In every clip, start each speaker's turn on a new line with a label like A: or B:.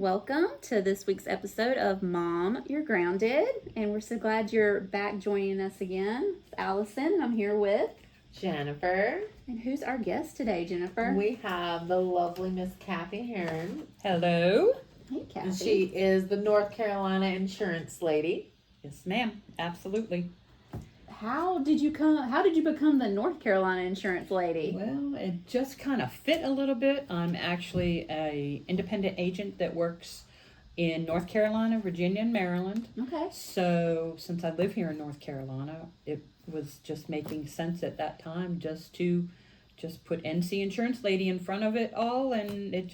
A: welcome to this week's episode of Mom, You're Grounded. And we're so glad you're back joining us again. It's Allison, and I'm here with
B: Jennifer.
A: And who's our guest today, Jennifer?
B: We have the lovely Miss Kathy Heron.
C: Hello.
A: Hey, Kathy.
B: And she is the North Carolina insurance lady.
C: Yes, ma'am. Absolutely.
A: How did you become the North Carolina insurance lady?
C: Well, it just kind of fit a little bit. I'm actually a independent agent that works in North Carolina, Virginia, and Maryland.
A: Okay.
C: So since I live here in North Carolina, it was just making sense at that time just to put NC Insurance Lady in front of it all, and it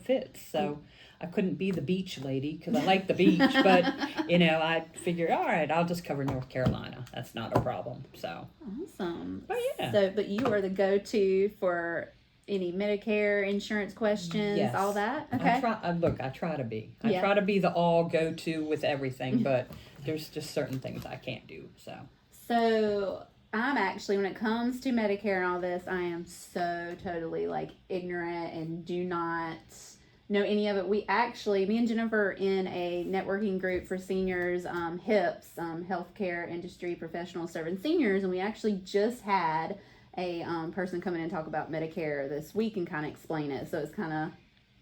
C: fits. So I couldn't be the beach lady because I like the beach, but I figured, all right, I'll just cover North Carolina. That's not a problem. So
A: awesome.
C: Oh yeah.
A: But you are the go-to for any Medicare insurance questions,
C: Yes.
A: all that. Okay.
C: I try to be. I
A: Yeah.
C: try to be the all go-to with everything, but there's just certain things I can't do.
A: So I'm actually, when it comes to Medicare and all this, I am so totally ignorant and do not know any of it. Me and Jennifer are in a networking group for seniors, HIPS, Healthcare Industry Professionals Serving Seniors, and we actually just had a person come in and talk about Medicare this week and kind of explain it. So it's kind of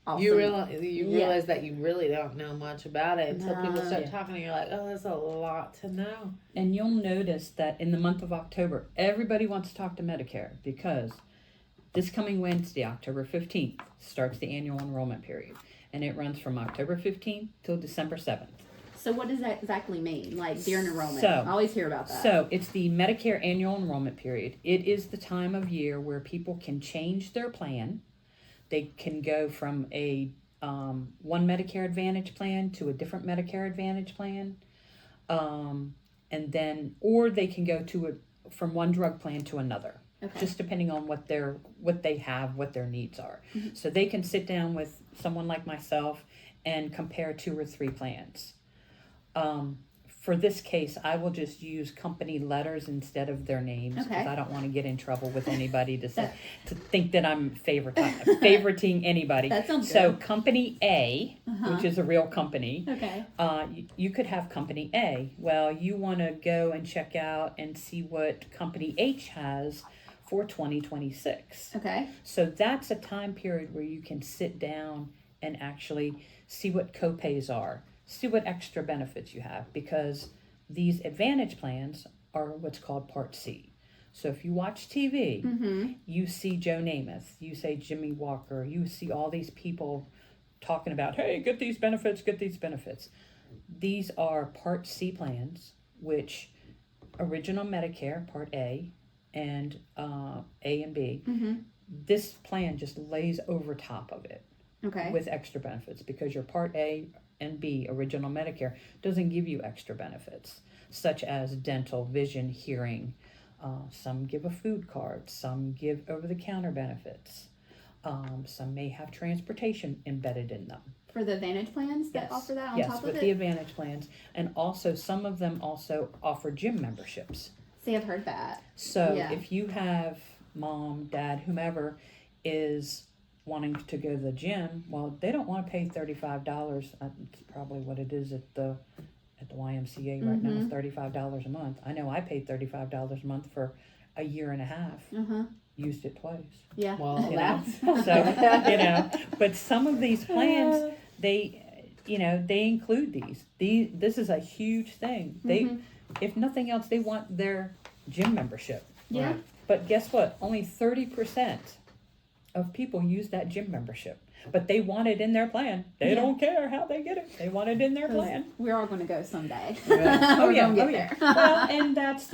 A: awesome.
B: You realize that you really don't know much about it until people start talking, and you're like, oh, there's a lot to know.
C: And you'll notice that in the month of October, everybody wants to talk to Medicare because this coming Wednesday, October 15th, starts the annual enrollment period. And it runs from October 15th till December 7th.
A: So what does that exactly mean, during enrollment?
C: So,
A: I always hear about that.
C: So it's the Medicare annual enrollment period. It is the time of year where people can change their plan. They can go from a one Medicare Advantage plan to a different Medicare Advantage plan. Or they can go from one drug plan to another.
A: Okay.
C: Just depending on what they have, what their needs are.
A: Mm-hmm.
C: So they can sit down with someone like myself and compare 2 or 3 plans. For this case, I will just use company letters instead of their names because I don't want to get in trouble with anybody to think that I'm favoriting anybody.
A: That sounds
C: so
A: good.
C: Company A, which is a real company.
A: Okay.
C: You could have Company A. Well, you want to go and check out and see what Company H has for 2026.
A: Okay.
C: So that's a time period where you can sit down and actually see what copays are, see what extra benefits you have, because these advantage plans are what's called Part C. So if you watch TV, you see Joe Namath, you see Jimmy Walker, you see all these people talking about, hey, get these benefits, get these benefits. These are Part C plans, which original Medicare, Part A, and A and B, this plan just lays over top of it with extra benefits because your Part A and B, original Medicare, doesn't give you extra benefits, such as dental, vision, hearing. Some give a food card, some give over-the-counter benefits. Some may have transportation embedded in them.
A: For the Advantage plans that offer that on top of it?
C: Yes, with the Advantage plans. And also, some of them also offer gym memberships.
A: See, I've heard that.
C: So if you have mom, dad, whomever is wanting to go to the gym, well, they don't want to pay $35. It's probably what it is at the YMCA right now. It's $35 a month. I know I paid $35 a month for a year and a half. Used it twice.
A: Yeah.
B: Well,
C: but some of these plans, they include these. This is a huge thing. They, if nothing else, they want their gym membership.
A: Yeah.
C: Right? But guess what? Only 30% of people use that gym membership. But they want it in their plan. They don't care how they get it. They want it in their plan.
A: We're all going to go someday.
C: Oh yeah.
A: There.
C: Well, and that's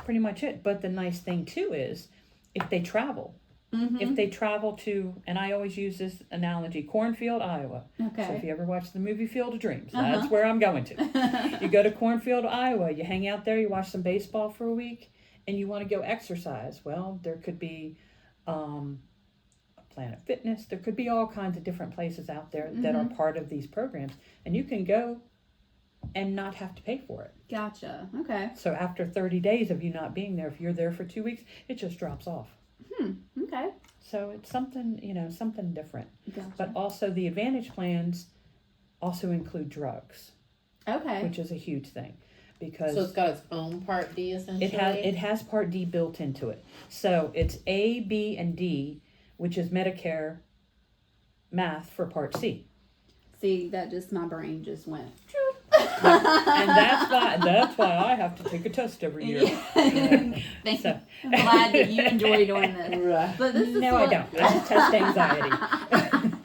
C: pretty much it. But the nice thing too is if they travel. If they travel to, and I always use this analogy, Cornfield, Iowa.
A: Okay.
C: So if you ever watch the movie Field of Dreams, that's where I'm going to. You go to Cornfield, Iowa, you hang out there, you watch some baseball for a week, and you want to go exercise. Well, there could be Planet Fitness. There could be all kinds of different places out there that are part of these programs, and you can go and not have to pay for it.
A: Gotcha. Okay.
C: So after 30 days of you not being there, if you're there for 2 weeks, it just drops off.
A: Okay.
C: So it's something, something different.
A: Gotcha.
C: But also the Advantage plans also include drugs,
A: Okay.
C: which is a huge thing, because
B: So it's got its own Part D essentially.
C: it has Part D built into it. So it's A, B, and D, which is Medicare math for Part C.
A: See, that just, my brain just went.
C: And that's why I have to take a test every year.
A: Thank you. I'm glad that you enjoy doing this.
B: Right.
A: But this is
C: No, I don't. I just test anxiety.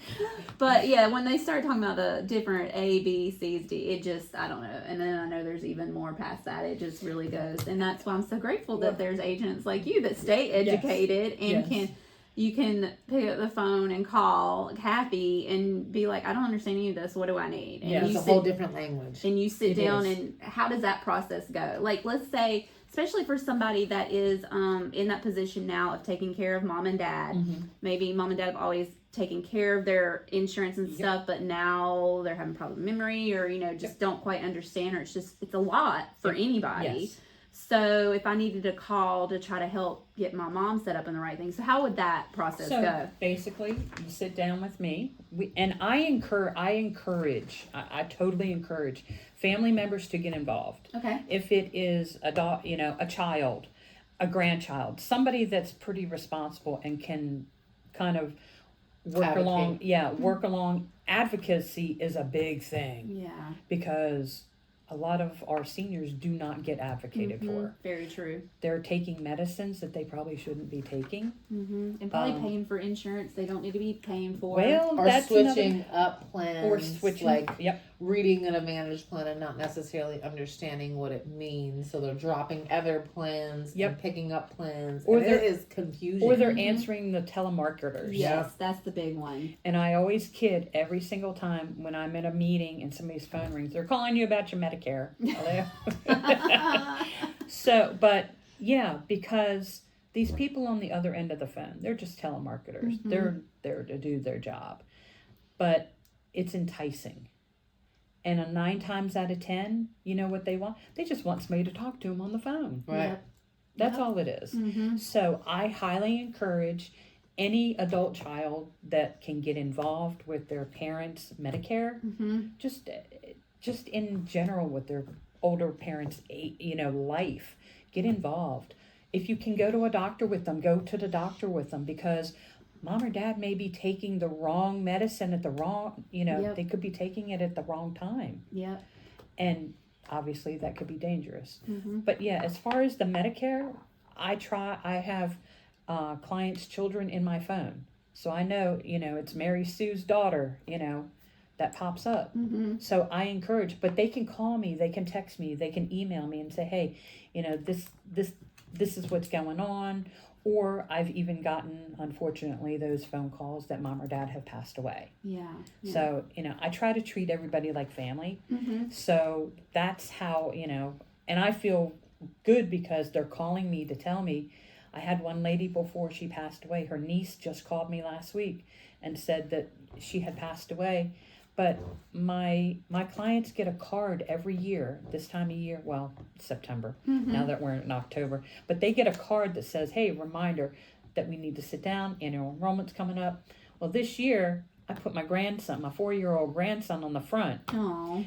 A: But yeah, when they start talking about the different A, B, C's, D, it just, I don't know. And then I know there's even more past that. It just really goes. And that's why I'm so grateful that there's agents like you that stay educated and you can pick up the phone and call Kathy and be like, I don't understand any of this. What do I need? And
B: It's a whole different language.
A: And you sit down and how does that process go? Like, let's say, especially for somebody that is in that position now of taking care of mom and dad.
C: Mm-hmm.
A: Maybe mom and dad have always taken care of their insurance and stuff, but now they're having problem with memory or, just don't quite understand, or it's a lot for anybody.
C: Yes.
A: So if I needed a call to try to help get my mom set up in the right thing, so how would that process go?
C: Basically, you sit down with me, I totally encourage family members to get involved.
A: Okay.
C: If it is a child, a grandchild, somebody that's pretty responsible and can kind of work along. Advocacy is a big thing.
A: Yeah.
C: Because a lot of our seniors do not get advocated for.
A: Very true.
C: They're taking medicines that they probably shouldn't be taking.
A: Mm-hmm. And probably paying for insurance they don't need to be paying for.
C: Well,
B: or
C: that's
B: switching up plans.
C: Or switching,
B: reading an Advantage plan and not necessarily understanding what it means. So they're dropping other plans and picking up plans. Or there is confusion.
C: Or they're answering the telemarketers.
A: Yes, that's the big one.
C: And I always kid every single time when I'm in a meeting and somebody's phone rings, they're calling you about your Medicare. So, but yeah, because these people on the other end of the phone, they're just telemarketers. Mm-hmm. They're there to do their job. But it's enticing. And 9 times out of 10, you know what they want? They just want somebody to talk to them on the phone.
B: Right.
A: Yep.
C: That's all it is.
A: Mm-hmm.
C: So I highly encourage any adult child that can get involved with their parents' Medicare, just in general with their older parents' life, get involved. If you can go to a doctor with them, go to the doctor with them, because mom or dad may be taking the wrong medicine at the wrong, they could be taking it at the wrong time.
A: Yeah.
C: And obviously that could be dangerous.
A: Mm-hmm.
C: But yeah, as far as the Medicare, I have clients' children in my phone. So I know, it's Mary Sue's daughter, that pops up.
A: Mm-hmm.
C: So I encourage, but they can call me, they can text me, they can email me and say, hey, this is what's going on. Or I've even gotten, unfortunately, those phone calls that mom or dad have passed away.
A: Yeah.
C: So, I try to treat everybody like family.
A: Mm-hmm.
C: So that's how, and I feel good because they're calling me to tell me. I had one lady before she passed away. Her niece just called me last week and said that she had passed away. But my clients get a card every year, this time of year, well, September, now that we're in October. But they get a card that says, hey, reminder that we need to sit down, annual enrollment's coming up. Well, this year, I put my 4-year-old grandson on the front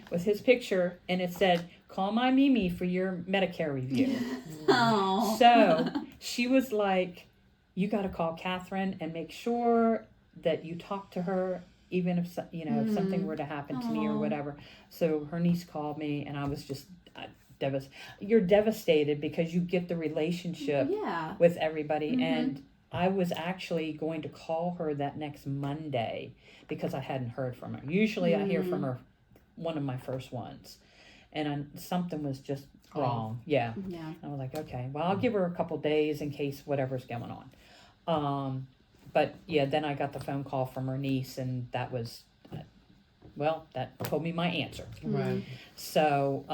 C: with his picture, and it said, call my Mimi for your Medicare review. So she was like, you got to call Catherine and make sure that you talk to her, even if if something were to happen to me or whatever. So her niece called me, and I was just you're devastated because you get the relationship with everybody. And I was actually going to call her that next Monday because I hadn't heard from her. Usually I hear from her one of my first ones, and something was just wrong. Yeah. I was like, okay, well, I'll give her a couple days in case whatever's going on. But yeah, then I got the phone call from her niece, and that was, that told me my answer.
B: Right.
C: So,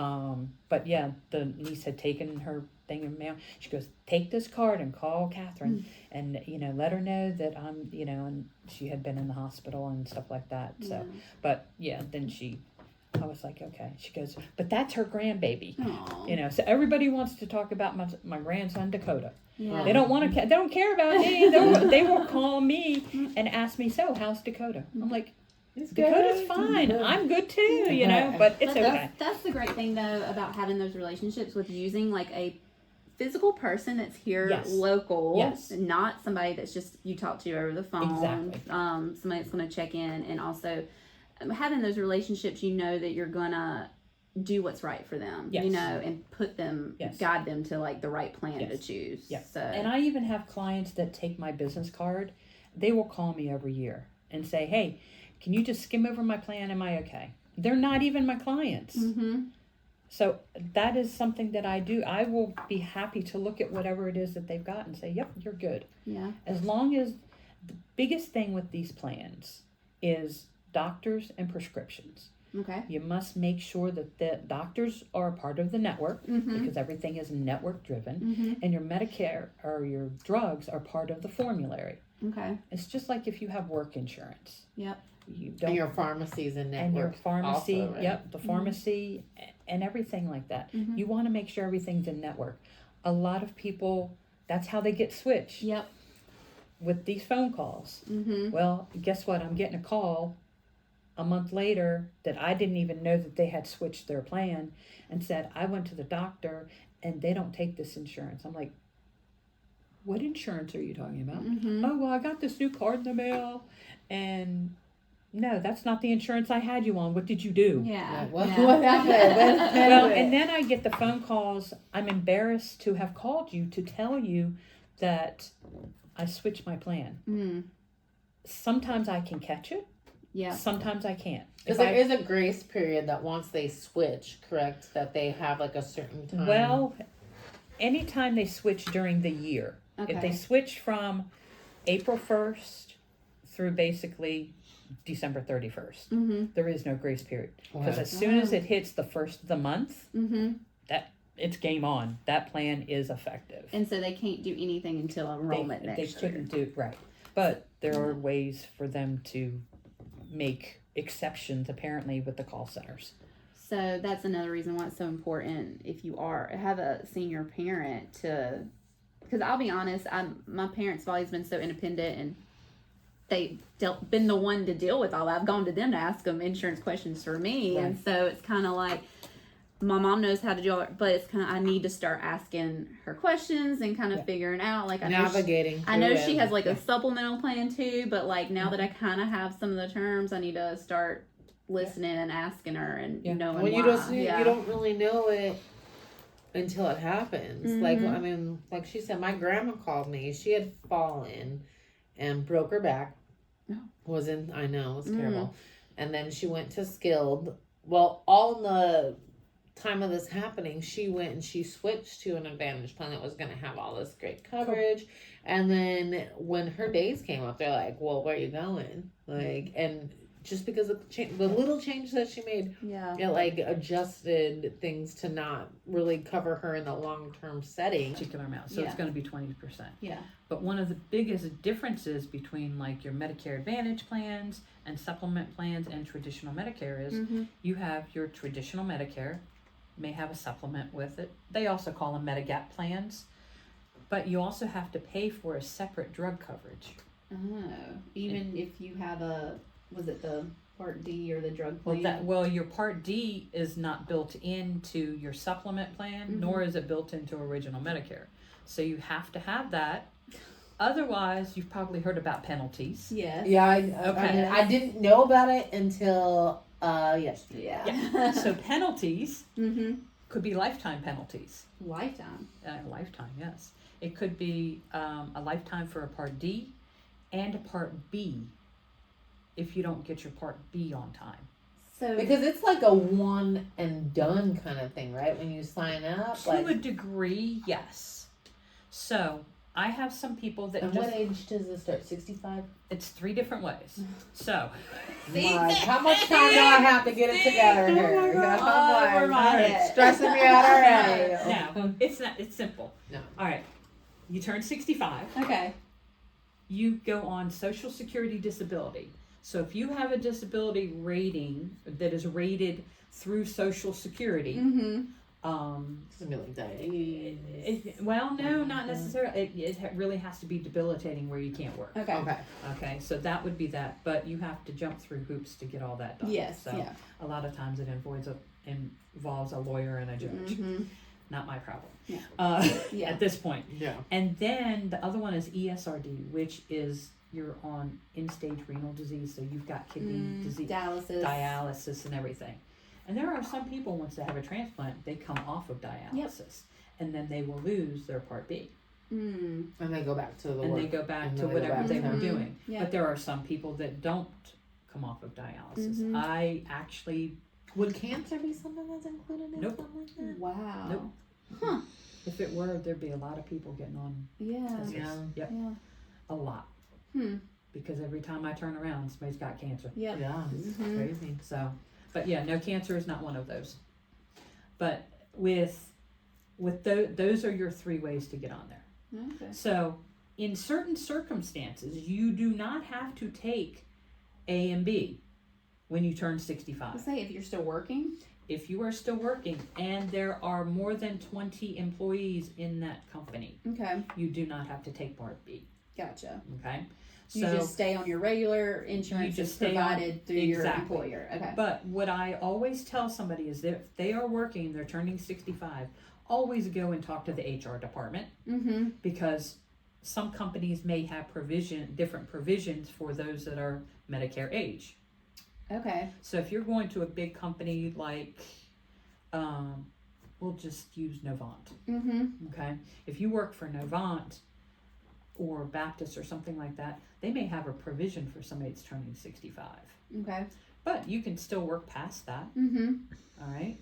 C: but yeah, the niece had taken her thing in mail. She goes, take this card and call Catherine and, let her know that I'm, and she had been in the hospital and stuff like that. So, but yeah, then I was like, okay. She goes, but that's her grandbaby.
A: Aw.
C: You know, so everybody wants to talk about my grandson Dakota.
A: Yeah.
C: They don't want to. They don't care about me. They will call me and ask me, so how's Dakota? I'm like, Dakota's fine. I'm good too. You know, but it's
A: But
C: okay.
A: that's the great thing though about having those relationships with using like a physical person that's here
C: Yes.
A: local,
C: Yes.
A: not somebody that's just you talk to over the phone.
C: Exactly.
A: Somebody that's going to check in, and also having those relationships, you know that you're gonna do what's right for them,
C: Yes.
A: you know, and put them,
C: Yes.
A: guide them to like the right plan to
C: Yes.
A: choose.
C: Yeah.
A: So,
C: And I even have clients that take my business card. They will call me every year and say, hey, can you just skim over my plan? Am I okay? They're not even my clients.
A: mm-hmm.
C: So that is something that I do. I will be happy to look at whatever it is that they've got and say, yep, you're good.
A: Yeah.
C: As long as the biggest thing with these plans is doctors and prescriptions.
A: Okay.
C: You must make sure that the doctors are a part of the network
A: Mm-hmm.
C: because everything is network driven,
A: Mm-hmm.
C: and your Medicare or your drugs are part of the formulary.
A: Okay.
C: It's just like if you have work insurance.
A: Yep.
C: You don't,
B: And your pharmacies and network.
C: and your pharmacy,
B: also, right?
C: yep, the pharmacy and everything like that.
A: Mhm.
C: You want to make sure everything's in network. A lot of people, that's how they get switched
A: Yep.
C: with these phone calls.
A: Mm-hmm.
C: Well, guess what? I'm getting a call a month later that I didn't even know that they had switched their plan and said, I went to the doctor and they don't take this insurance. I'm like, what insurance are you talking about?
A: Mm-hmm.
C: Oh, well, I got this new card in the mail and no, that's not the insurance I had you on. What did you do?
A: Yeah.
B: What
A: yeah.
B: happened?
C: Well, and then I get the phone calls. I'm embarrassed to have called you to tell you that I switched my plan.
A: Mm.
C: Sometimes I can catch it.
A: Yeah.
C: Sometimes I can't.
B: Because there is a grace period that once they switch, correct, that they have like a certain time.
C: Well, anytime they switch during the year.
A: Okay.
C: If they switch from April 1st through basically December 31st,
A: Mm-hmm.
C: there is no grace period. Because
B: Wow.
C: as soon as it hits the first of the month,
A: Mm-hmm.
C: it's game on. That plan is effective.
A: And so they can't do anything until enrollment
C: they
A: next year.
C: couldn't do right. But there are ways for them to make exceptions apparently with the call centers.
A: So that's another reason why it's so important if you have a senior parent to, because I'll be honest, my parents have always been so independent and they've been the one to deal with all that. I've gone to them to ask them insurance questions for me,
C: Right.
A: and so it's kind of like my mom knows how to do all, but it's kind of I need to start asking her questions and kind of
C: Yeah.
A: figuring out like I
B: Navigating.
A: know
B: through
A: she
B: it.
A: has like a supplemental plan too, but like now that I kind of have some of the terms, I need to start listening and asking her and
C: Yeah.
A: knowing
B: Well,
A: why.
B: you don't really know it until it happens. Like,
A: Mhm.
B: I mean, like she said, my grandma called me. She had fallen and broke her back.
A: Oh.
B: I know, it was terrible. And then she went to Skilled. Well, all in the time of this happening, she went and she switched to an Advantage plan that was going to have all this great coverage. And then when her days came up, they're like, well, where are you going? Like, and just because of the little change that she made,
A: Yeah.
B: it like adjusted things to not really cover her in the long-term setting.
C: Particular amount. So it's
A: Yeah.
C: going to be 20%.
A: Yeah.
C: But one of the biggest differences between like your Medicare Advantage plans and supplement plans and traditional Medicare is
A: Mm-hmm.
C: you have your traditional Medicare, may have a supplement with it. They also call them Medigap plans. But you also have to pay for a separate drug coverage.
A: Oh, even if you have was it the Part D or the drug plan?
C: Well, your Part D is not built into your supplement plan, nor is it built into original Medicare. So you have to have that. Otherwise, you've probably heard about penalties.
A: Yes.
B: Yeah,
C: Okay.
B: I didn't know about it until yesterday.
A: Yeah.
C: So penalties
A: Mm-hmm.
C: could be lifetime penalties.
A: Lifetime.
C: Lifetime, yes. It could be a lifetime for a Part D and a Part B if you don't get your Part B on time.
A: So
B: Because it's like a one and done kind of thing, right? When you sign up,
C: To a degree, yes. So I have some people that
B: and
C: just,
B: what age does it start? 65?
C: it's 3 different ways. So
B: Like, how much time do I have to get it together here?
A: Oh my God.
B: I'm
A: Over my head.
B: stressing me out already.
C: no, it's not. It's simple.
B: No.
C: All right. You turn 65.
A: okay.
C: You go on Social Security disability. So if you have a disability rating that is rated through Social Security,
B: Something like that.
C: well, no, not necessarily. It really has to be debilitating where you can't work.
A: Okay.
B: Okay.
C: Okay, so that would be that, but you have to jump through hoops to get all that done.
A: Yes.
C: So
A: Yeah.
C: a lot of times it involves a lawyer and a judge. Not my problem.
A: Yeah. Yeah.
C: At this point.
B: Yeah.
C: And then the other one is ESRD, which is you're on end-stage renal disease, so you've got kidney disease, dialysis and everything. And there are some people, once they have a transplant, they come off of dialysis, and then they will lose their Part B.
B: And they go back to the work.
C: And they go back to whatever they were doing. But there are some people that don't come off of dialysis. I actually...
B: Would cancer be something that's included in
C: Nope.
B: something like that?
A: Wow.
C: Nope.
A: Huh.
C: If it were, there'd be a lot of people getting on
A: Yeah.
C: this.
B: Yeah.
C: Yep.
A: Yeah.
C: A lot. Because every time I turn around, somebody's got cancer.
A: Yep.
B: Yeah. It's crazy.
C: So, but yeah, no, cancer is not one of those. But with those are your 3 ways to get on there.
A: Okay.
C: So, in certain circumstances, you do not have to take A and B when you turn 65.
A: Let's say if you're still working.
C: If you are still working and there are more than 20 employees in that company,
A: Okay.
C: you do not have to take Part B.
A: Gotcha.
C: Okay.
A: You just stay on your regular insurance
C: just
A: that's
C: stay on-
A: provided through your
C: Exactly.
A: employer. Okay.
C: But what I always tell somebody is that if they are working, they're turning 65, always go and talk to the HR department because some companies may have different provisions for those that are Medicare age.
A: Okay.
C: So if you're going to a big company like, we'll just use Novant. Okay. If you work for Novant or Baptist or something like that, they may have a provision for somebody that's turning 65.
A: Okay.
C: But you can still work past that. All right.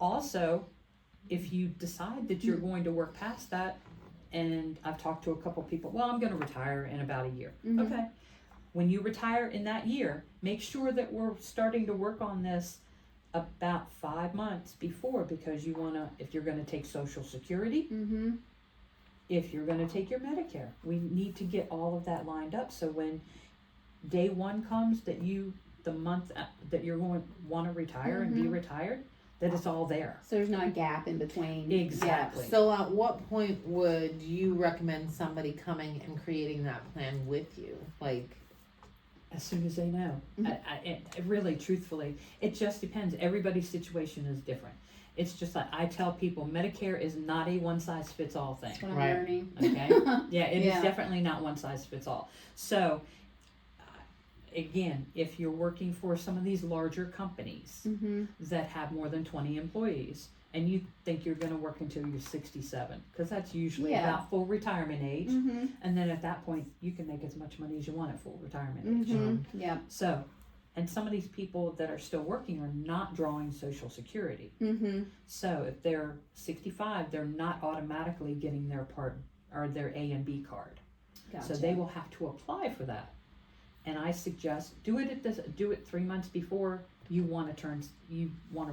C: Also, if you decide that you're going to work past that, and I've talked to a couple people, well, I'm going to retire in about a year. Okay. When you retire in that year, make sure that we're starting to work on this about 5 months before, because you want to, if you're going to take Social Security, if you're going to take your Medicare, we need to get all of that lined up. So when day 1 comes, that the month that you're going to want to retire and be retired, that it's all there.
A: So there's not a gap in between.
C: Exactly.
B: So at what point would you recommend somebody coming and creating that plan with you? Like,
C: As soon as they know. I really, truthfully, it just depends. Everybody's situation is different. It's just like I tell people, Medicare is not a one-size-fits-all thing.
A: That's what I'm
B: Right.
A: learning.
C: Okay? Yeah, it
A: Yeah.
C: is definitely not one-size-fits-all. So, again, if you're working for some of these larger companies that have more than 20 employees, and you think you're going to work until you're 67, because that's usually
A: Yeah.
C: about full retirement age, and then at that point, you can make as much money as you want at full retirement age.
A: Yeah.
C: So, and some of these people that are still working are not drawing Social Security. So if they're 65, they're not automatically getting their part or their A and B card.
A: Gotcha.
C: So they will have to apply for that. And I suggest do it 3 months before you want to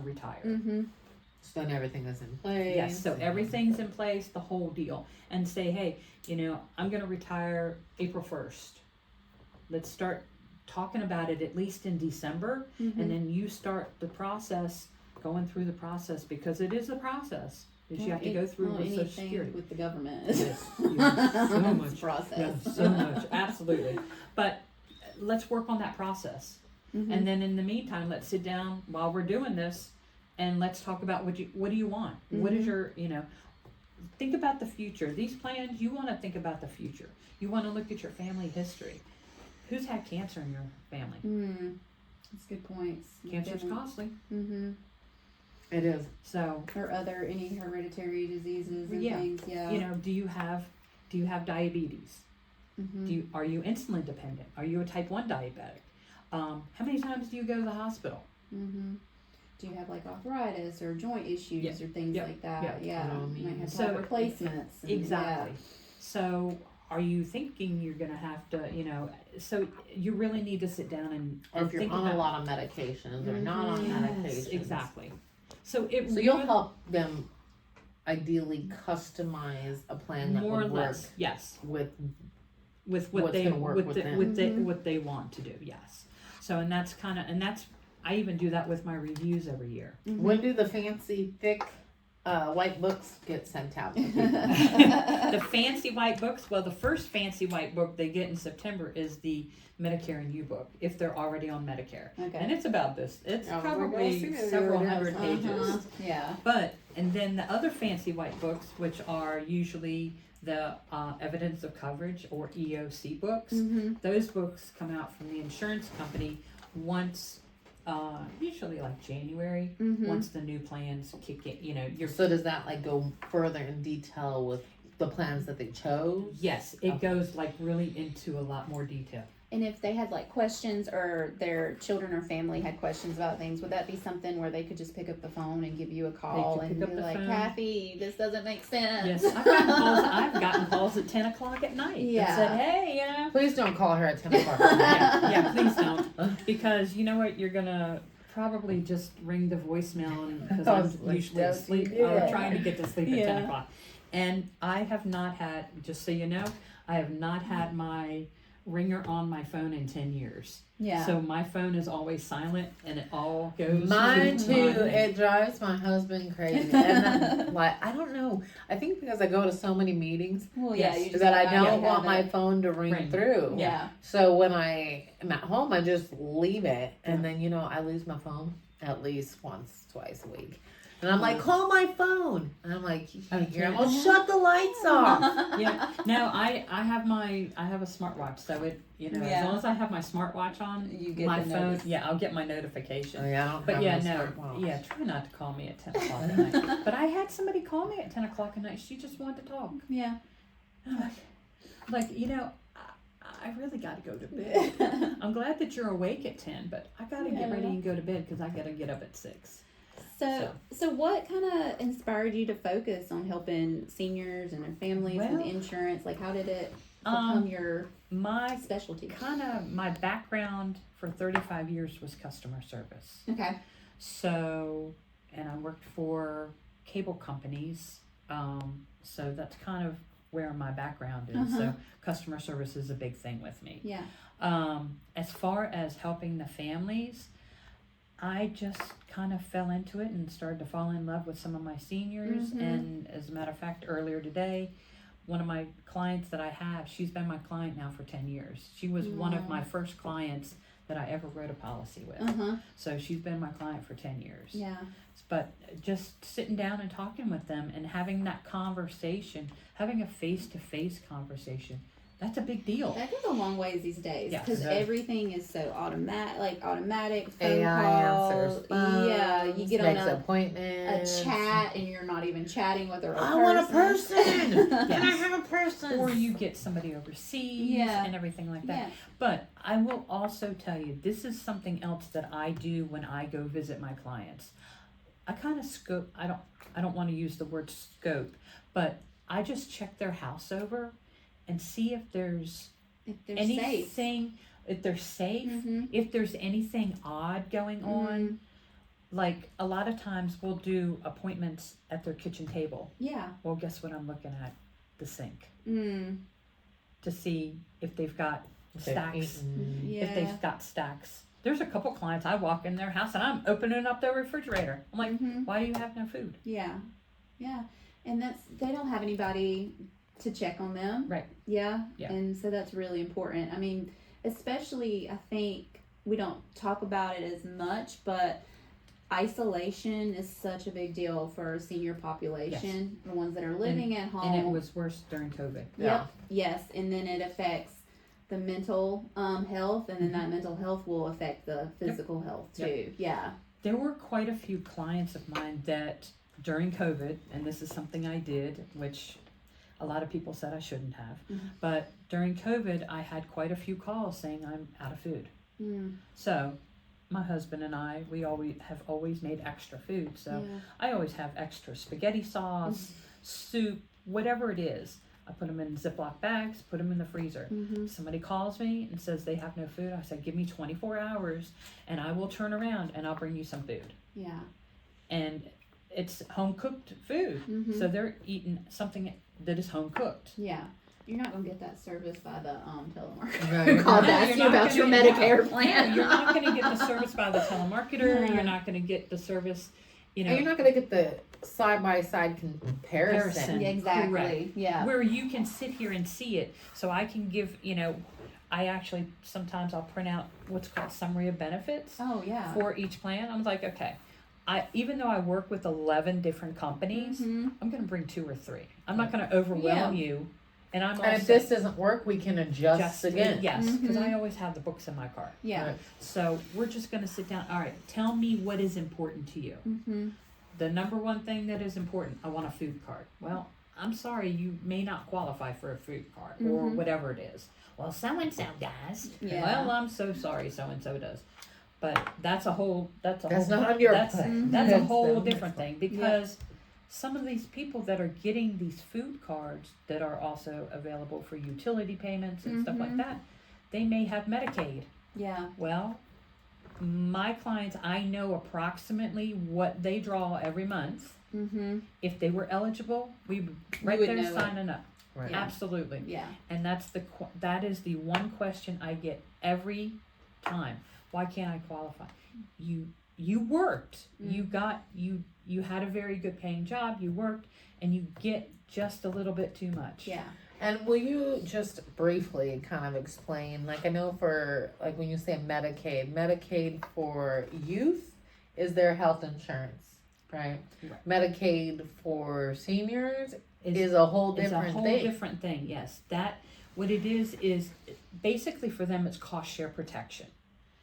C: retire.
B: so then everything is in place.
C: Yes, so everything's in place, the whole deal. And say, hey, I'm going to retire April 1st. Let's start talking about it at least in December, and then you start the process, going through the process, because it is a process. Is you have to go through with Social Security.
A: With the government.
C: Yes, so
A: It's
C: much.
A: a process.
C: Yeah, so much, absolutely. But let's work on that process. And then in the meantime, let's sit down while we're doing this and let's talk about what do you want? What is your, think about the future. These plans, you want to think about the future. You want to look at your family history. Who's had cancer in your family?
A: That's good points.
C: Cancer's costly.
B: It is.
C: So,
A: Or any hereditary diseases and
C: Yeah.
A: things. Yeah.
C: do you have diabetes? Are you insulin dependent? Are you a type 1 diabetic? How many times do you go to the hospital?
A: Do you have like arthritis or joint issues
C: Yeah.
A: or things
C: Yeah.
A: like that? Yeah. You might have to
C: So-
A: have replacements. and-
C: Exactly. So are you thinking you're going to have to, so you really need to sit down and
B: Or if you're
C: think
B: on
C: about
B: a lot of medications or not on
A: Yes,
B: medications.
C: Exactly. So it
B: So you'll help them ideally customize a plan that
C: more or
B: would work
C: less, yes,
B: with
C: with
B: what's
C: what they
B: gonna work with them.
C: what they want to do, yes. So, and that's I even do that with my reviews every year.
A: Mhm.
B: When do the fancy, thick, white books get sent out to people?
C: The fancy white books, well, the first fancy white book they get in September is the Medicare and You book, if they're already on Medicare.
A: Okay.
C: And it's about this. It's
B: Oh,
C: probably
B: we're gonna
C: several
B: see it.
C: hundred pages.
A: Uh-huh. Yeah.
C: But, and then the other fancy white books, which are usually the evidence of coverage or EOC books,
A: Mm-hmm.
C: those books come out from the insurance company once, usually like January,
A: Mm-hmm.
C: once the new plans kick in. You know,
B: So does that like go further in detail with the plans that they chose?
C: yes, it
B: Okay.
C: goes like really into a lot more detail.
A: And if they had like questions or their children or family had questions about things, would that be something where they could just pick up the phone and give you a call
C: could
A: and
C: pick up
A: be
C: the
A: like,
C: phone.
A: Kathy, this doesn't make sense?
C: Yes, I've gotten calls at 10 o'clock at night.
A: Yeah.
C: And said, hey, you know.
B: Please don't call her at 10 o'clock at night.
C: Yeah, please don't. Because you know what? You're going to probably just ring the voicemail because
B: I
C: I'm
B: was like,
C: usually
B: don't
C: asleep
B: you
C: or
B: dare.
C: trying to get to sleep at 10
A: Yeah.
C: o'clock. And I have not had, just so you know, I have not had my ringer on my phone in 10 years.
A: Yeah.
C: So my phone is always silent and it all goes
B: Mine
C: to
B: too.
C: my thing.
B: It drives my husband crazy. And then, like, I don't know. I think because I go to so many meetings
A: well, yeah,
C: Yes.
A: you just
B: that I
A: automatically
B: don't want
A: have
B: my
A: it.
B: phone to ring
C: Ring.
B: through.
A: Yeah.
B: So when I am at home, I just leave it. And then, you know, I lose my phone at least once, twice a week. And I'm like, call my phone. And I'm like, you can't hear. Well, shut the lights off.
C: Yeah. No, I have a smartwatch, so it, you know,
A: Yeah.
C: as long as I have my smartwatch on,
A: You get
C: my
A: the
C: phone,
A: notice.
C: yeah, I'll get my notification.
B: Oh, yeah, I don't
C: But
B: have
C: yeah,
B: my
C: no,
B: smartwatch.
C: yeah, try not to call me at 10 o'clock at night. But I had somebody call me at 10 o'clock at night. She just wanted to talk.
A: Yeah.
C: I'm like, you know, I really got to go to bed. I'm glad that you're awake at 10, but I got to get ready and go to bed because I got to get up at 6.
A: So what kind of inspired you to focus on helping seniors and their families
C: Well,
A: with insurance? Like, how did it become your
C: My
A: specialty?
C: my background for 35 years was customer service.
A: Okay.
C: So, and I worked for cable companies. So that's kind of where my background is.
A: Uh-huh.
C: So customer service is a big thing with me.
A: Yeah.
C: As far as helping the families, I just kind of fell into it and started to fall in love with some of my seniors.
A: Mhm.
C: And as a matter of fact, earlier today, one of my clients that I have, she's been my client now for 10 years. She was one of my first clients that I ever wrote a policy with.
A: Uh-huh.
C: So she's been my client for 10 years.
A: Yeah.
C: But just sitting down and talking with them and having that conversation, having a face-to-face conversation, that's a big deal.
A: That goes a long ways these days
C: Yeah,
A: because
B: it does.
A: everything is so automatic phone
B: AI
A: calls.
B: answers phones,
A: Yeah, you get on
B: makes
A: a
B: appointments.
A: chat and you're not even chatting with a real
B: I want a person. Can I
C: Yes.
B: have a person?
C: Or you get somebody overseas
A: Yeah.
C: and everything like that.
A: Yeah.
C: But I will also tell you, this is something else that I do when I go visit my clients. I kind of scope, I don't want to use the word scope, but I just check their house over and see if there's
A: If they're
C: anything,
A: safe.
C: if they're safe,
A: Mm-hmm.
C: if there's anything odd going on. Like a lot of times we'll do appointments at their kitchen table.
A: Yeah.
C: Well, guess what I'm looking at? The sink
A: Mm.
C: to see if they've got
B: They're
C: stacks.
B: eating.
A: Yeah.
C: If they've got stacks. There's a couple clients, I walk in their house and I'm opening up their refrigerator. I'm like,
A: Mhm.
C: why do you have no food?
A: Yeah. Yeah. And they don't have anybody to check on them.
C: Right.
A: Yeah.
C: Yeah.
A: And so that's really important. I mean, especially I think we don't talk about it as much, but isolation is such a big deal for a senior population, the ones that are living at home.
C: And it was worse during COVID.
B: Yeah.
A: Yes, and then it affects the mental health, and then that mental health will affect the physical health too.
C: Yep.
A: Yeah.
C: There were quite a few clients of mine that during COVID, and this is something I did, which a lot of people said I shouldn't have,
A: Mhm.
C: but during COVID, I had quite a few calls saying I'm out of food.
A: Mm.
C: So my husband and I, we always made extra food. So
A: Yeah.
C: I always have extra spaghetti sauce, soup, whatever it is. I put them in Ziploc bags, put them in the freezer.
A: Mm-hmm.
C: Somebody calls me and says they have no food. I said, give me 24 hours and I will turn around and I'll bring you some food.
A: Yeah.
C: And it's home cooked food.
A: Mhm.
C: So they're eating something that is home cooked.
A: Yeah. You're not gonna get that service by the telemarketer
B: No,
A: who
B: you're
A: called to
B: not.
A: ask
C: You're
A: you
C: not
A: about your
C: gonna-
A: Medicare
C: No,
A: plan.
C: you're not going to get the service by the telemarketer.
A: Yeah.
C: You're not going to get the service, you know,
B: And you're not going to get the side-by-side comparison.
C: Comparison.
A: Yeah, exactly.
C: Correct.
A: Yeah.
C: where you can sit here and see it. So I can give, you know, I actually sometimes I'll print out what's called summary of benefits
A: Oh yeah.
C: for each plan. I'm like, okay, even though I work with 11 different companies,
A: Mhm.
C: I'm going to bring 2 or 3. I'm not going to overwhelm you. And I'm
B: And
C: also
B: if this doesn't work, we can adjust again.
C: Yes, because
A: Mhm.
C: I always have the books in my car.
A: Yeah.
B: Right.
C: So we're just going to sit down. All right, tell me what is important to you.
A: Mm-hmm.
C: The number one thing that is important, I want a food card. Well, I'm sorry, you may not qualify for a food card or
A: Mhm.
C: whatever it is. Well, so and so does.
A: Yeah.
C: Well, I'm so sorry, so and so does. But that's a whole. That's
B: That's
C: whole.
B: not on your
C: That's
B: plan.
C: that's a
B: That's
C: whole
B: them.
C: different thing because some of these people that are getting these food cards that are also available for utility payments and stuff like
A: Mhm.
C: that, they may have Medicaid.
A: Yeah.
C: Well, my clients, I know approximately what they draw every month.
A: Mm-hmm.
C: If they were eligible, we would right
A: would
C: there
A: know it.
C: signing up.
B: Right.
A: Yeah.
C: Absolutely.
A: Yeah.
C: And that is the one question I get every time. Why can't I qualify? You worked. You got you had a very good paying job. You worked, and you get just a little bit too much.
A: Yeah.
B: And will you just briefly kind of explain, like I know for, like when you say Medicaid for youth is their health insurance, right?
C: Right.
B: Medicaid for seniors
C: Is
B: is a whole
C: It's
B: different
C: a whole
B: thing.
C: different thing. Yes, that what it is basically for them it's cost share protection.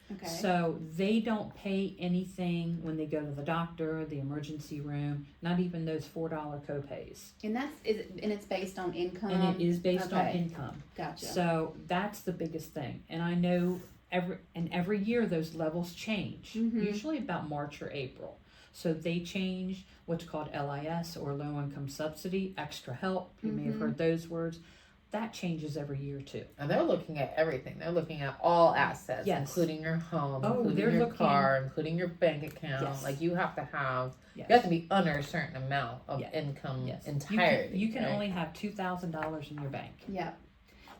A: Okay.
C: So they don't pay anything when they go to the doctor, the emergency room, not even those $4 copays.
A: And it's based on income.
C: And it is based on
A: okay.
C: income.
A: Gotcha.
C: So that's the biggest thing. And I know every year those levels change.
A: Mhm.
C: Usually about March or April. So they change what's called LIS or low income subsidy, extra help. You may have
A: Mhm.
C: heard those words. That changes every year too.
B: And they're looking at everything. They're looking at all assets,
C: Yes.
B: including your home,
C: Oh,
B: including
C: they're
B: your
C: looking-
B: car, including your bank account.
C: Yes.
B: Like you have to have,
C: Yes.
B: you have to be under a certain amount of
C: Yes.
B: income
C: Yes.
B: entirely.
C: You can
B: right?
C: only have $2,000 in your bank.
A: Yeah.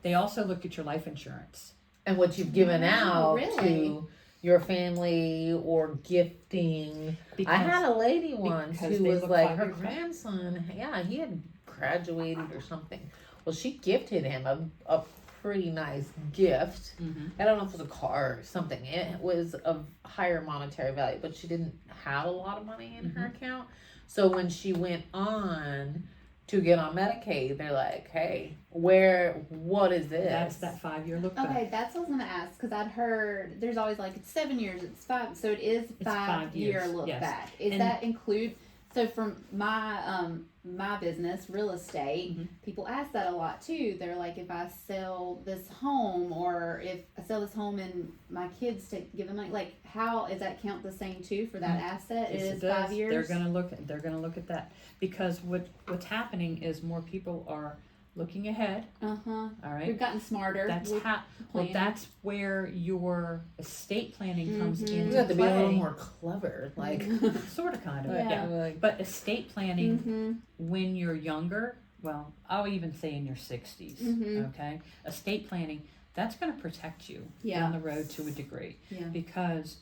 C: They also look at your life insurance.
B: And what you've given
A: Oh,
B: out
A: really?
B: to your family or gifting.
C: Because
B: I had a lady once
C: because
B: who
C: they
B: was
C: look
B: like,
C: 5
B: her
C: years back.
B: grandson, yeah, he had graduated or something. Well, she gifted him a pretty nice gift.
C: Mhm.
B: I don't know if it was a car or something. It was of higher monetary value, but she didn't have a lot of money in her account. So when she went on to get on Medicaid, they're like, hey, what is this?
C: That's that 5-year look back.
A: Okay, that's what I was gonna ask because I'd heard there's always like it's 7 years, it's 5, so it is
C: It's
A: 5 year
C: 5 years,
A: look
C: yes.
A: back. Is
C: And-
A: that include? So from my business, real estate,
C: Mhm.
A: people ask that a lot too. They're like, if I sell this home, or if I sell this home and my kids give them money, like how is that count the same too for that asset?
C: Yes,
A: it is
C: does.
A: 5 years.
C: They're gonna look at that because what's happening is more people are looking ahead.
A: All
C: All
A: We've
C: right.
A: gotten smarter.
C: That's
A: with
C: how. Well,
A: planning.
C: that's where your estate planning comes
A: Mhm.
B: you
C: into
B: have to be a little
C: play.
B: more clever. Like,
C: Sort of, kind of.
A: Yeah.
C: Yeah.
B: like
C: But estate planning
A: Mm-hmm.
C: when you're younger, well, I'll even say in your 60s.
A: Mhm.
C: Okay. Estate planning that's going to protect you
A: Yeah.
C: down the road to a degree.
A: Yeah.
C: Because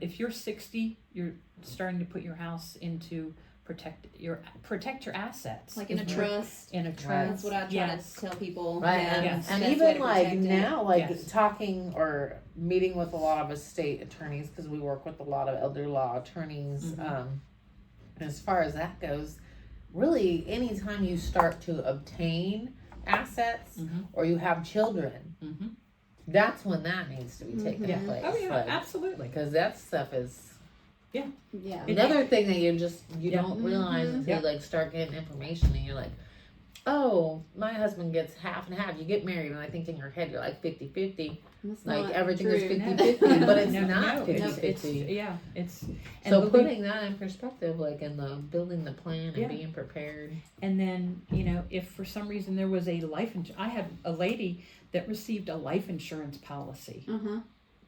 C: if you're 60, you're starting to put your house into protect your assets.
A: Like in a
C: is what-
A: trust.
C: In a trust.
A: That's what I try
C: Yes.
A: to tell people.
B: right,
A: Yeah,
B: and,
C: Yes.
A: that's
B: and
A: the best way
B: even
A: to
B: like
A: protect it.
B: now, like
C: Yes.
B: talking or meeting with a lot of estate attorneys because we work with a lot of elder law attorneys.
C: Mhm.
B: As far as that goes, really, anytime you start to obtain assets
C: Mhm.
B: or you have children,
C: Mhm.
B: that's when that needs to be taken
A: Mhm.
B: place.
C: Oh yeah,
B: like,
C: absolutely.
B: because that stuff is
A: Yeah.
B: another thing that you
C: Yeah.
B: don't realize
A: Mhm.
B: until
C: Yeah.
B: you like start getting information and you're like, oh, my husband gets half and half. You get married and I think in your head you're like 50-50.
A: That's
B: Like
A: not
B: everything
A: true.
B: is 50-50, but it's
C: No,
B: not
C: no,
B: 50-50.
C: yeah, it's and
B: So
C: believe-
B: putting that in perspective, like in the building the plan and
C: Yeah.
B: being prepared.
C: And then, if for some reason there was a I had a lady that received a life insurance policy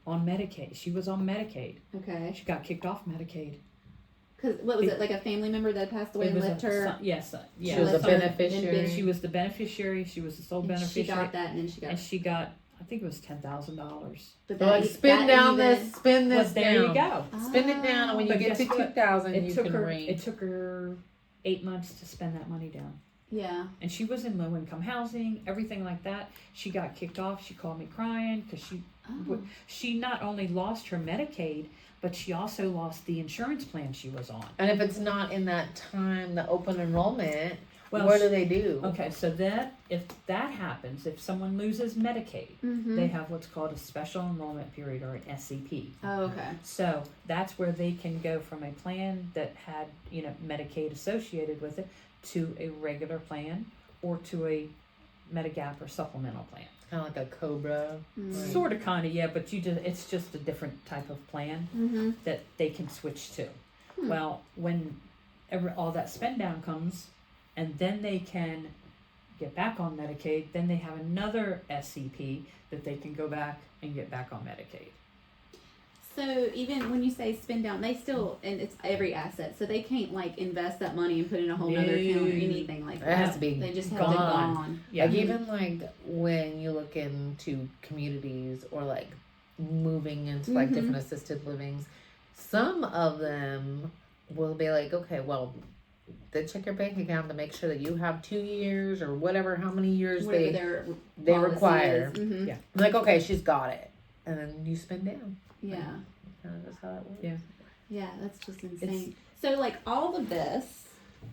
C: on Medicaid. She was on Medicaid.
A: Okay.
C: She got kicked off Medicaid
A: Because what was it, like a family member that passed away
C: It
A: and
C: was
A: left her?
C: yes, yeah.
B: She was a
A: left her
B: beneficiary.
C: She was the beneficiary. She was the sole
A: And
C: beneficiary.
A: she got that, and then she got.
C: And she got, I think it was $10,000.
A: But
B: They're like, spin this
C: There
B: down.
C: you go.
B: Spin it down, and when you
C: But
B: get to
C: guess what?
B: 2,000,
C: It
B: you
C: took
B: can
C: her.
B: ring.
C: It took her 8 months to spend that money down.
A: Yeah.
C: And she was in low income housing, everything like that. She got kicked off. She called me crying because
A: Oh.
C: she not only lost her Medicaid, but she also lost the insurance plan she was on.
B: And if it's not in that time, the open enrollment,
C: Well,
B: what do they do?
C: Okay, so that if that happens, if someone loses Medicaid,
A: Mm-hmm.
C: they have what's called a special enrollment period or an SEP.
A: Oh, okay.
C: So that's where they can go from a plan that had, Medicaid associated with it to a regular plan or to a Medigap or supplemental plan.
B: Kind of like a COBRA.
A: Mm-hmm.
C: Sort of, kind of, yeah, but it's just a different type of plan
A: Mm-hmm.
C: that they can switch to.
A: Hmm.
C: Well, when all that spend down comes, and then they can get back on Medicaid, then they have another SCP that they can go back and get back on Medicaid.
A: So even when you say spin down, they still, and it's every asset, so they can't like invest that money and put it in a whole nother account or
C: No.
A: anything like
B: It
A: that.
B: has to be
A: They just have
C: gone.
A: it gone.
C: Yeah.
B: Like even like when you look into communities or like moving into like
A: Mhm.
B: different assisted livings, some of them will be like, okay, well, they check your bank account to make sure that you have 2 years or whatever, how many years
A: Whatever
B: they
A: their policy
B: require.
A: is. Mhm.
C: Yeah.
B: Like, okay, she's got it, and then you spend down.
A: Yeah.
B: Kind of that's how it works.
C: Yeah.
A: Yeah, that's just insane. So like all of this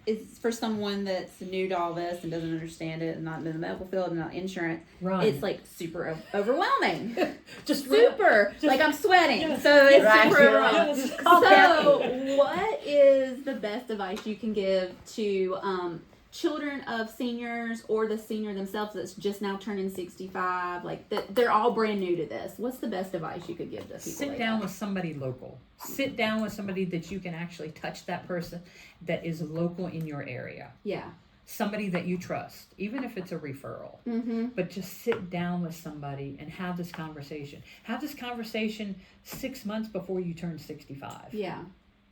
A: is for someone that's new to all this and doesn't understand it and not in the medical field and not insurance.
C: Run.
A: It's like super overwhelming.
C: just
A: Super.
C: Just-
A: like I'm sweating.
C: Yes.
A: So it's
B: Right,
A: super
B: you're
A: overwhelming.
C: Yes.
A: So what is the best advice you can give to children of seniors or the senior themselves that's just now turning 65? Like that they're all brand new to this. What's the best advice you could give to people?
C: Sit
A: like
C: down
A: that?
C: with somebody local. Sit down with somebody that you can actually touch that person that is local in your area.
A: Yeah.
C: Somebody that you trust, even if it's a referral.
A: Mm-hmm.
C: But just sit down with somebody and have this conversation. Have this conversation 6 months before you turn 65.
A: Yeah.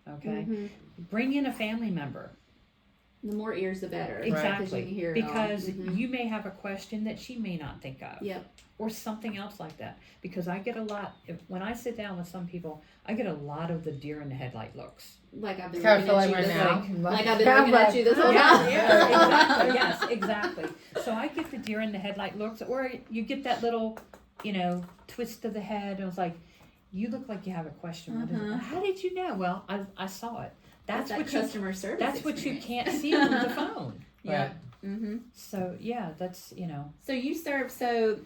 C: Okay?
A: Mhm.
C: Bring in a family member.
A: The more ears, the better.
C: Exactly.
A: Because you can hear it all.
C: Because
A: Mhm.
C: you may have a question that she may not think of.
A: Yep.
C: Or something else like that. Because I get a lot, when I sit down with some people, I get a lot of the deer in the headlight looks.
A: Like I've been
B: Kind
A: looking
B: of
A: at
B: feel
A: you
B: like
A: this
B: right
A: whole
B: now.
A: like I've been looking at you this whole time.
C: Exactly. Yes, exactly. So I get the deer in the headlight looks, or you get that little, twist of the head. And it's like, you look like you have a question. What is it? How did you know? Well, I saw it. That's
A: that
C: what you.
A: customer service.
C: That's what you
A: experience.
C: can't see on the phone.
A: Yeah. Mm-hmm.
C: So yeah, that's
A: So you serve. So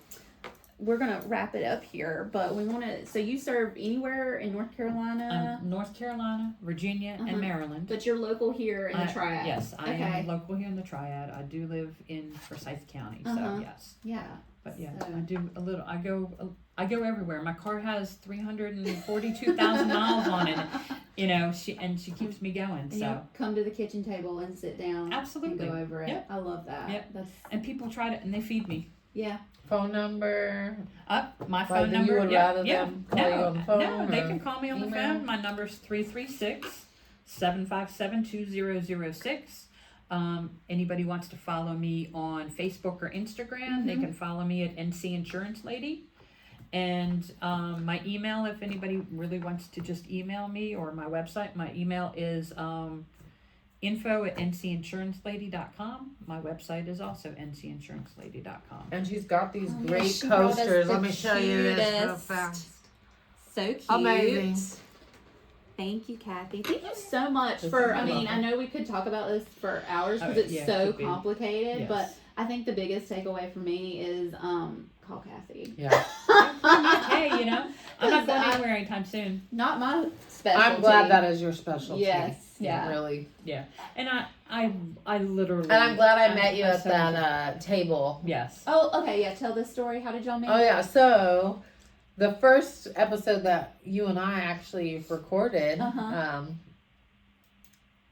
A: we're gonna wrap it up here, but we want to. So you serve anywhere in North Carolina,
C: North Carolina, Virginia,
A: Uh-huh.
C: and Maryland.
A: but you're local here in the Triad.
C: Yes, I
A: Okay.
C: am local here in the Triad. I do live in Forsyth County, so
A: Uh-huh.
C: yes.
A: Yeah.
C: But yeah,
A: So-
C: I do a little. I go everywhere. My car has 342,000 miles on it. She keeps me going.
A: And
C: So
A: you'll come to the kitchen table and sit down.
C: absolutely.
A: And go over it.
C: Yep.
A: I love that.
C: Yep.
A: That's
C: And people try to, and they feed me.
A: yeah.
B: Phone number.
C: My
B: Like,
C: phone
B: you
C: number.
B: would
C: yeah,
B: rather
C: yeah.
B: them call
C: no,
B: you on the phone
C: no, they
B: or
C: can call me on the
B: email?
C: phone. My number's 336-757-2006. Anybody wants to follow me on Facebook or Instagram, they can follow me at NC Insurance Lady. And my email, if anybody really wants to just email me, or my website, my email is info@ncinsurancalady.com. My website is also ncinsurancalady.com.
B: And she's got these
A: Oh,
B: great
A: she brought us
B: coasters.
A: the
B: Let me show you this real
A: cutest.
B: fast.
A: So cute.
B: Amazing.
A: Thank you, Kathy. Thank you so much
B: This
A: for.
B: is
A: I mean,
B: welcome.
A: I know we could talk about this for hours because
C: Oh,
A: it's
C: yeah,
A: so
C: could be.
A: complicated.
C: Yes.
A: But I think the biggest takeaway for me is call Kathy.
B: Yeah.
C: Hey, I'm not going
A: I-
C: anywhere anytime soon.
A: Not my specialty.
B: I'm glad that is your specialty.
A: Yes, yeah.
B: Really.
C: And I literally.
B: And I'm glad I met you
C: I'm
B: at
C: so-
B: that table.
C: Yes.
A: Oh, okay. Yeah. Tell this story. How did y'all meet?
B: Oh yeah. So the first episode that you and I actually recorded,
A: Uh-huh.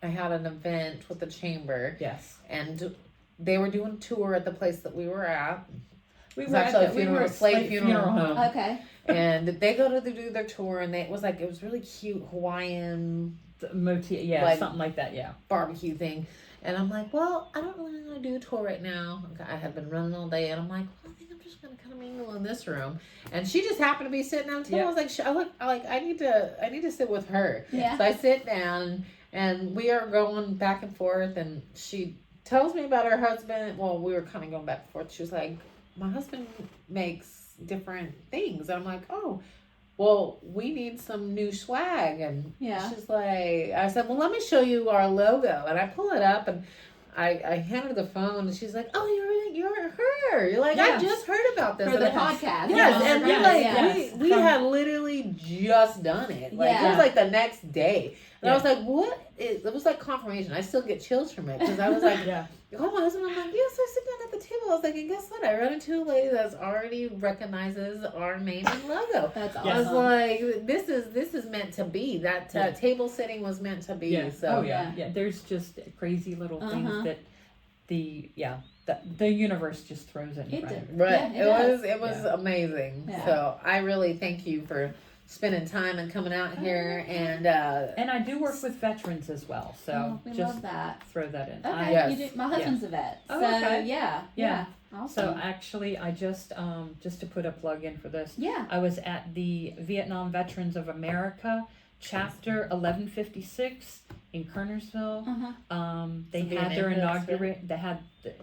B: I had an event with the chamber,
C: Yes.
B: and they were doing a tour at the place that we were at.
C: We
B: It's actually a funeral, slave funeral home.
A: Okay.
B: And they go to do their tour, and it was really cute Hawaiian
C: yeah,
B: like,
C: something like that. Yeah.
B: barbecue thing. And I'm like, well, I don't really want to do a tour right now. I had been running all day, and I'm like, well, I think I'm just gonna kind of mingle in this room. And she just happened to be sitting down too.
C: Yeah.
B: I was like, I need to sit with her.
A: Yeah.
B: So I sit down, and we are going back and forth, and she tells me about her husband. Well, we were kind of going back and forth. She was like, my husband makes different things. And I'm like, oh, well, we need some new swag. And
A: Yeah.
B: she's like, I said, well, let me show you our logo. And I pull it up, and I hand her the phone, and she's like, oh, you're her. You're like,
C: Yes.
B: I just heard about this.
A: For the
B: And I-
A: podcast.
B: Yes,
A: Yeah.
B: and we
C: Yes,
B: like
C: yes.
B: we had literally just done it. Like it
A: Yeah.
B: was like the next day, and I
C: Yeah.
B: was like, "What is?" It was like confirmation. I still get chills from it because I was like,
C: Yeah.
B: "You call my husband?" I'm like, "Yes." I sit down at the table. I was like, "And guess what? I run into a lady that's already recognizes our name and logo."
A: That's awesome.
C: Yes.
B: I was like, "This is meant to be. That
C: Yeah.
B: table sitting was meant to be."
C: Yeah.
B: So
C: Oh yeah. Yeah. There's just crazy little
A: Uh-huh.
C: things that the universe just throws it in
A: It
C: front of
A: did.
C: you.
B: right,
A: Yeah,
B: it was amazing.
A: Yeah.
B: So I really thank you for spending time and coming out here and
C: And I do work with veterans as well, so
A: Oh, we
C: just
A: love that.
C: throw that in.
A: Okay,
B: Yes.
A: you do. My husband's a vet,
C: Oh,
A: so
C: okay.
A: yeah,
C: Yeah.
A: awesome.
C: So actually, I just to put a plug in for this,
A: yeah,
C: I was at the Vietnam Veterans of America chapter 1156 in Kernersville. They
B: So
C: had
B: being
C: their
B: in this,
C: they had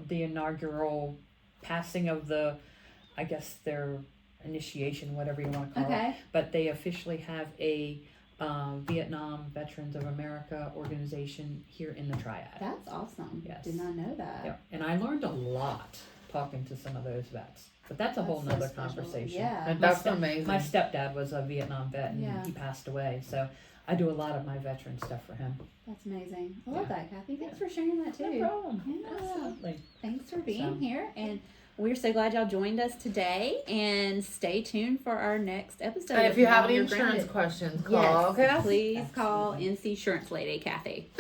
C: the inaugural passing of the, I guess their initiation, whatever you want to call it.
A: okay,
C: But they officially have a Vietnam Veterans of America organization here in the Triad.
A: that's awesome.
C: Yes.
A: Did not know that.
C: Yeah, and I learned a lot talking to some of those vets. But that's a whole
A: That's so
C: nother
A: special.
C: conversation.
A: Yeah.
B: and
C: My
B: that's
C: step-
B: amazing.
C: My stepdad was a Vietnam vet, and
A: Yeah.
C: he passed away. So I do a lot of my veteran stuff for him.
A: That's amazing. I love
C: Yeah.
A: that, Kathy. Thanks for sharing that too.
C: No problem.
A: Yeah.
C: Absolutely.
A: Thanks for being
C: So-
A: here, and we're so glad y'all joined us today. And stay tuned for our next episode.
B: And
A: of
B: if you have
A: Mom,
B: any
A: You're
B: insurance
A: Grounded.
B: questions, call.
A: Yes,
B: Okay.
A: please call
C: Absolutely.
A: NC Insurance Lady Kathy.